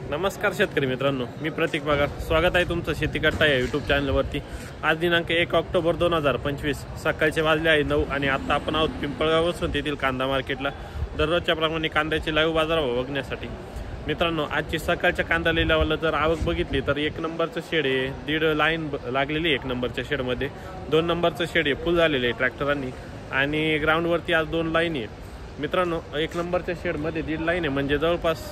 नमस्कार शेतकरी मित्रांनो, मी प्रतीक पगार. स्वागत आहे तुमचं शेती कट्टा या यूट्यूब चॅनलवरती. आज दिनांक 1 ऑक्टोबर 2025 सकाळचे वाजले आहे 9 आणि आता आपण आहोत पिंपळगाव वसंत येथील कांदा मार्केटला दररोजच्या प्रमाणे कांद्याची लाईव्ह बाजारभाव बघण्यासाठी. मित्रांनो, आजची सकाळच्या कांदा लिलावाला जर आवक बघितली तर 1 नंबरचं शेड आहे, 1.5 लाईन लागलेली 1 नंबरच्या शेडमध्ये. 2 नंबरचं शेड आहे फुल झालेलं आहे ट्रॅक्टरांनी आणि ग्राउंडवरती आज 2 लाईन आहे. मित्रांनो, 1 नंबरच्या शेडमध्ये 1.5 लाईन आहे, म्हणजे जवळपास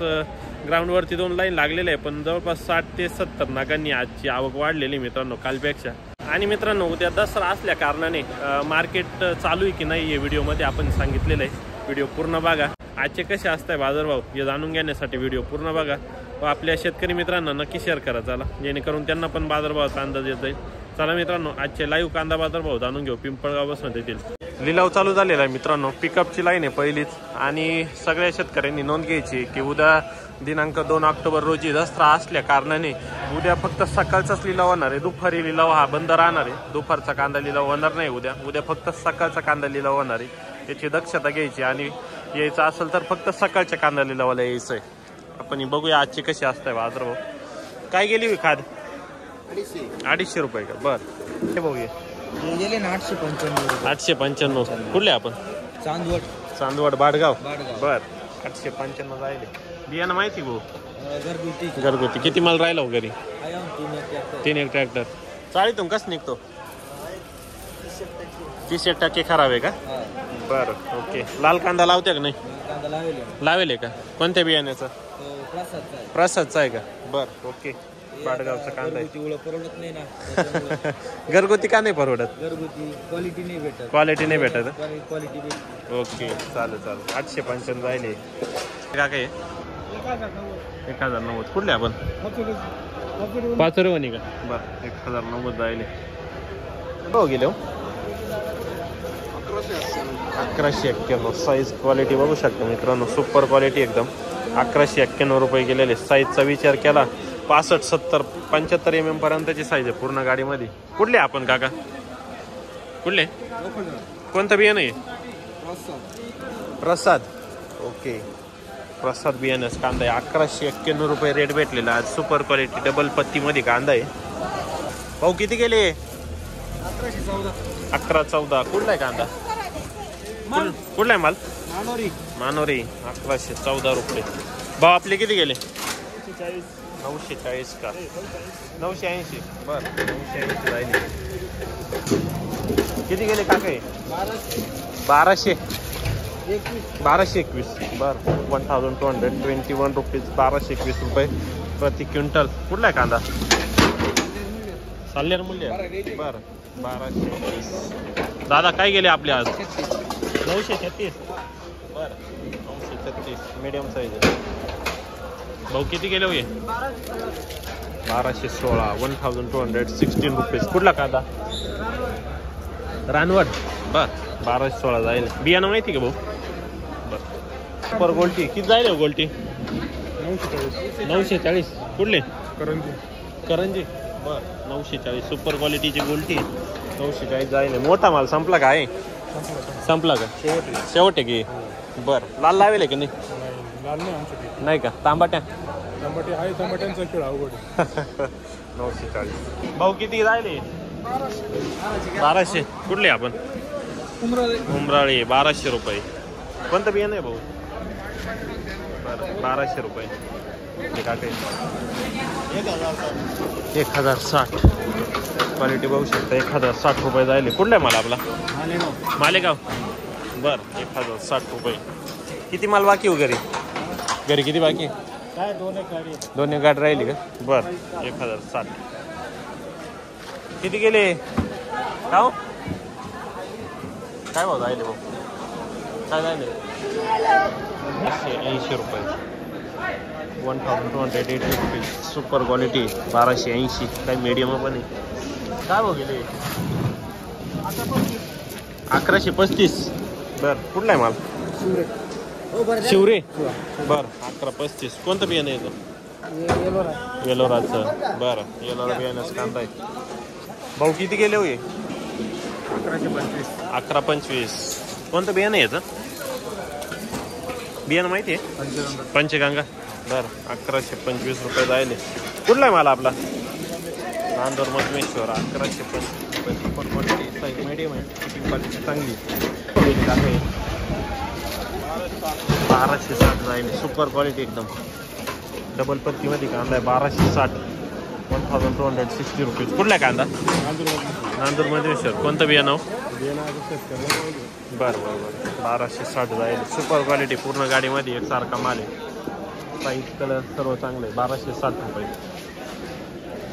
ग्राउंडवरती 2 लाईन लागलेले आहे, पण जवळपास 60 ते 70 नागांनी आजची आवक वाढलेली मित्रांनो कालपेक्षा. आणि मित्रांनो, उद्या दसरा असल्या कारणाने मार्केट चालू आहे की नाही हे व्हिडिओमध्ये आपण सांगितलेलं आहे. व्हिडिओ पूर्ण बघा. आजचे कसे असतात बाजारभाव हे जाणून घेण्यासाठी व्हिडिओ पूर्ण बघा व आपल्या शेतकरी मित्रांना नक्की शेअर करा चला, जेणेकरून त्यांना पण बाजारभावाचा अंदाज येत जाईल. चला मित्रांनो, आजचे लाईव्ह कांदा बाजारभाव जाणून घेऊ पिंपळगाव वसंत येथील. लिलाव चालू झालेला आहे मित्रांनो. पिकअपची लाईन आहे पहिलीच आणि सगळ्या शेतकऱ्यांनी नोंद घ्यायची की उद्या दिनांक 2 ऑक्टोबर रोजी दसरा असल्या कारणाने उद्या फक्त सकाळचाच लिलाव होणार आहे. दुपारी लिलाव हा बंद राहणार आहे. दुपारचा कांदा लिलाव होणार नाही उद्या फक्त सकाळचा कांदा लिलाव होणार आहे. त्याची दक्षता घ्यायची आणि यायचं असेल तर फक्त सकाळच्या कांदा लिलावाला यायचं आहे. आपण बघूया आजची कशी असते बाजारभाव. काय गेली खाद? 250 रुपये का? बरं, हे बघूया. 895. कुठले आपण? चांदवड बाडगाव. बर, 895 राहिले. बियाणं माहिती भाऊ? घरगुती. किती माल राहिला हो घरी? 3 ट्रॅक्टर. चाळीतून कसं निघतो? 30% खराब आहे का? बरं, ओके. लाल कांदा लावते का नाही? लावेल का? कोणत्या बियाण्याचा? प्रसादचा आहे का? बरं, ओके. बाडगावचा कांदा परवडत नाही ना. घरगुती का नाही परवडत? घरगुती क्वालिटी नाही भेटत. ओके, चालेल. 895 राहिले का? काय 1090. कुठले आपण? पाचोरेवानी का? बरं, 1090 राहिले. हो गेले. 1191. साईज क्वालिटी बघू शकता मित्रांनो, सुपर क्वालिटी एकदम. 1191 रुपये गेलेले. साईजचा विचार केला 65, 70, 75 mm पर्यंतची साईज आहे पूर्ण गाडीमध्ये. कुठले आपण काका? कुठले? कोणतं बियाणं आहे? प्रसाद. ओके, प्रसाद बियाणंच कांदा आहे. 1191 रुपये रेट भेटलेला आज. सुपर क्वालिटी डबल पत्तीमध्ये कांदा आहे. भाऊ किती गेले? 1114. कुठला आहे कांदा? कुठला आहे माल? मानोरी. 1114 रुपये. भाऊ आपले किती गेले? 940 का? 980. बरं, 980 राहिले. किती गेले काका? 1221. बरं, 1221 रुपीज. 1221 रुपये प्रति क्विंटल. कुठला आहे कांदा? साल्हेर मूल्य. बरं, 1220. दादा काय गेले आपले आज? 936. बरं, 936 मीडियम साईज आहे. भाऊ किती गेले होय? 1216. 1216 रुपीज. कुठला कांदा? रानवड. बर, 1216 जाईल. बियाणं माहिती का भाऊ? बर. सुपर गोल्टी किती जाईल हो गोल्टी? 940. कुठले? करंजी. बर, 940. सुपर क्वालिटीची गोल्टी 940 जाईल. मोठा माल संपला का? आहे संपला का? शेवट आहे की? बरं, लाल लावेल की नाही? नाही का? तांबाट्या आहे. तांबाट्यांचा खेळ अवघड. 940. भाऊ किती राहिले? 1200. कुठले आपण? उमराळी. 1200 रुपये. कोणतं बियाणं आहे भाऊ? बरं, 1200 रुपये. 1060. क्वालिटी बघू शकता. 1060 रुपये जायले. कुठला आहे माल आपला? मालेगाव. बरं, 1060 रुपये. किती माल बाकी हो घरी? किती बाकी? काय 2 गाडी राहिली का? बरं, 1060. किती गेले? काय भाऊ जायले भाऊ? काय जायले? 80 रुपये. 1280 रुपीज. Super quality 1280. काही मीडियम पण आहे. काय भाऊ गेले? 1135. बरं, कुठला आहे माल? शिवरे. बरं, 1135. कोणतं बियाणं येतं? येलोराचं. बरं, येलोरा बियाणंच कांदा आहे. भाऊ किती गेले होय? 1125. कोणतं बियाणं याचं? बियाणं माहिती आहे? पंचगंगा. बरं 1125 रुपये जायले. कुठला आहे माल आपला? नांदूर मधमेश्वर 1125 रुपये. सुपर क्वालिटी साईज मीडियम आहे. क्वालिटी चांगली. 1260 जायले. सुपर क्वालिटी एकदम. डबल पत्तीमध्ये कांदा आहे 1260. 1260 रुपीज. कुठला आहे कांदा? नांदूर मधमेश्वर. कोणतं बियाणं? बरं 1260 जाईल. सुपर क्वालिटी पूर्ण गाडीमध्ये एकसारखा माल आहे. साईज कलर सर्व चांगलं आहे. 1260 रुपये.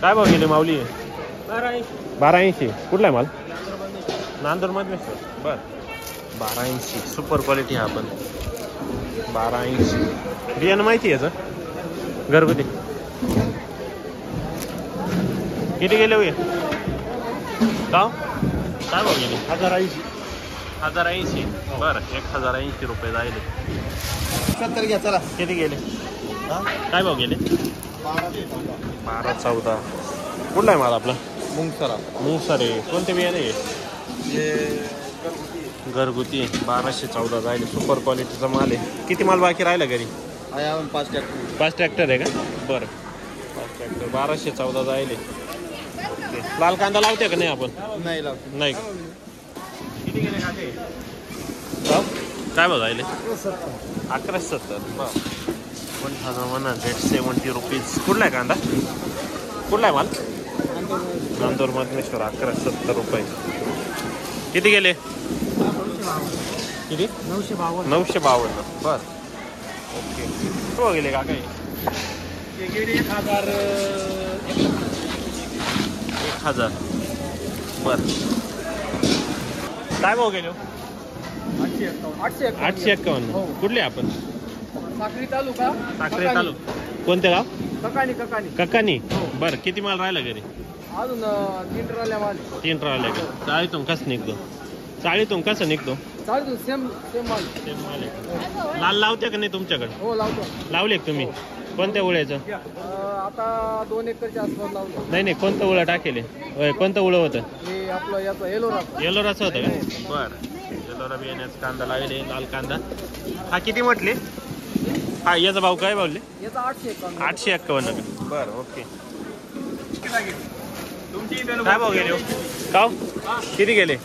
काय भाव गेले माऊली? 1280. कुठला आहे माल? नांदूर मधमेश्वर. बरं 1280. सुपर क्वालिटी हा पण 1280. बियाणं माहिती आहे याचं? घरगुती किती गेले होय? का काय भाव गेले? 1080. बरं 1080 रुपये जायले. 70 घ्या चला. किती गेले? काय भाव गेले? 1214. कुठला आहे माल आपला? मुंगसर आहे. कोणते बियाणे आहे? घरगुती 1214 जायले. सुपर क्वालिटीचा माल आहे. किती माल बाकी राहिला घरी? 5 ट्रॅक्टर आहे का? बरं 5 ट्रॅक्टर 1214 जायले. ओके. लाल कांदा लावते का नाही आपण? नाही. किती गेले काटे? काय भाव जायले? 1170. बरं 1170 रुपीज. कुठला आहे कांदा? कुठला आहे माल? नांदूर मधमेश्वर 1170 रुपये. किती गेले? किती? 952. बरं ओके. तो गेले का काही? 1000. बरं काय भाव गेले? 851. कुठले आपण? साखरी तालुका. साखरे तालुका. कोणते गाव? ककानी. हो. बरं किती माल राहिला घरी? अजून 3 ट्रॉल्या माल. 3 राहिल्या का? चाळीतून कसं निघतो? चाळीतून कसं निघतो? चालतो सेम माल. ते माल आहे. लाल लावते का नाही तुमच्याकडे? हो लावतो. लावले का तुम्ही? कोणत्या उळ्याचं? आता 2 एकरच्या आसपास लावतो. नाही कोणतं उळं टाकेले? कोणतं उळं होतं? हे आपलं याचं येलोराचं होतं का? बरं येलोरा बियाण्याचा कांदा लावले. लाल कांदा. हा किती म्हटले? हा याचा भाव काय भावले? याचा 851. 851 का? बरं ओके. काय भाव गेले? का किती गेले?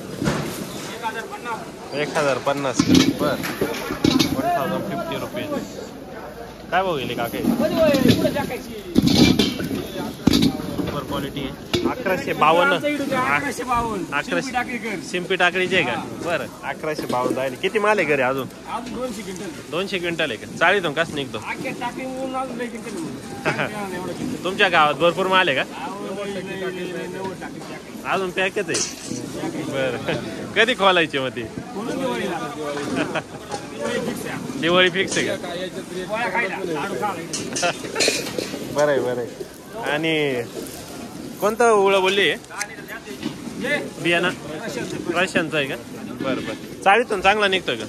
1050. बरं 1050 रुपये. काय भाव गेले काका? सुपर क्वालिटी आहे. 1152. 1100 सिंपी टाकळीचे आहे का? बरं 1152 जायले. किती माल आहे घरी अजून? 200 क्विंटल आहे का? चाळीतून कस निघतो? तुमच्या गावात भरपूर माल आहे का? अजून पॅकेज आहे. बरं कधी खोलायची मग ती? दिवाळी फिक्स आहे का? बरं आहे. आणि कोणतं उळं बोलली? बियाणं रशियनचं आहे का? बरं चाळीतून चांगला निघतोय का?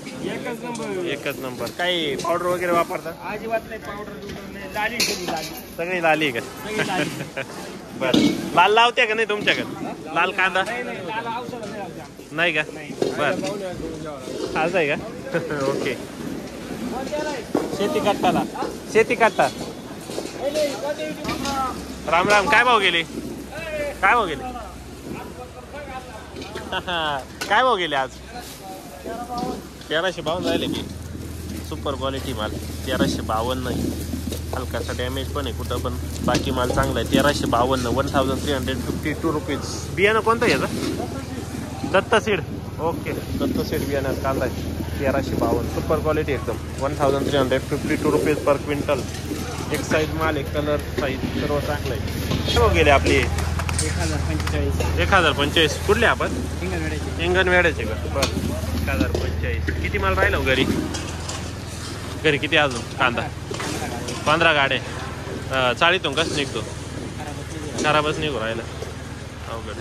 एकच नंबर. काही पावडर वगैरे वापरता? सगळी लाली का? बरं लाल लावते का नाही तुमच्याकडे? लाल कांदा नाही का? बरं आज आहे का? ओके. शेती काढता. राम काय भाव गेले? काय भाव गेले आज? 1352 जायले की. सुपर क्वालिटी माल 1352 नाही. हलकासा डॅमेज पण आहे कुठं पण. बाकी माल चांगला आहे. 1352. 1352 रुपीज. बियाणं कोणतं याचं? Datta seed. Okay Datta seed बियाण्यात कांदा आहे. 1352. सुपर क्वालिटी एकदम. 1352 रुपीज पर क्विंटल. एक साईज माल एक कलर साईज सर्व चांगलं आहे. काय गेले आपली? 1045. कुठले आपण? हिंगणवेड्याचे का? बरं 1045. किती माल राहिला घरी? किती अजून कांदा? 15 गाड्या. चाळीतून कसं निघतो? खराबच निघू राहिला. अवघड.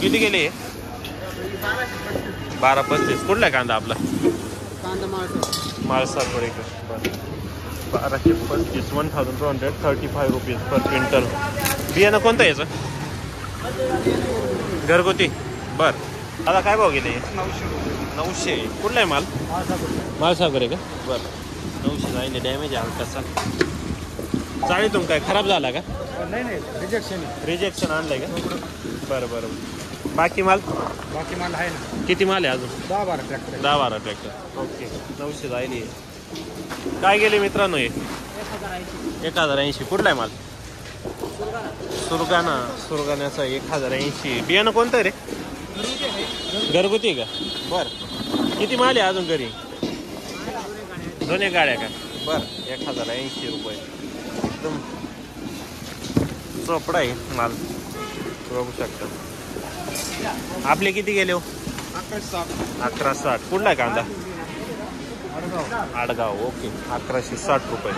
किती गेले? 1235. कुठला कांदा आपला? माळसापुरी का? बरं 1235. 1235 रुपीज पर क्विंटल. बियाणं कोणतं याचं? घरगुती. बरं आता काय भाव गेले? 900. कुठला आहे माल? माळसागर आहे का? बरं 900 जाईल डॅमेज आहे हलकासा. चाळीतून काय खराब झाला का? नाही नाही रिजेक्शन रिजेक्शन आणलंय का? बरं बरं. बाकी माल बाकी माल आहे ना. किती माल आहे अजून? 10-12 ट्रॅक्टर 10-12 ट्रॅक्टर. ओके 900 जाईल. काय गेले मित्रांनो हे? 1080. कुठला आहे माल? सुरगाण्याचा 1080. बियाणं कोणतं रे? घरगुती का? बरं. किती माल आहे अजून घरी? दोन्ही गाड्या का? बरं 1080 रुपये. एकदम चोपडा आहे माल, बघू शकता. आपले किती गेले हो? 1160. कुठला आहे कांदा? आडगाव. ओके 1160 रुपये.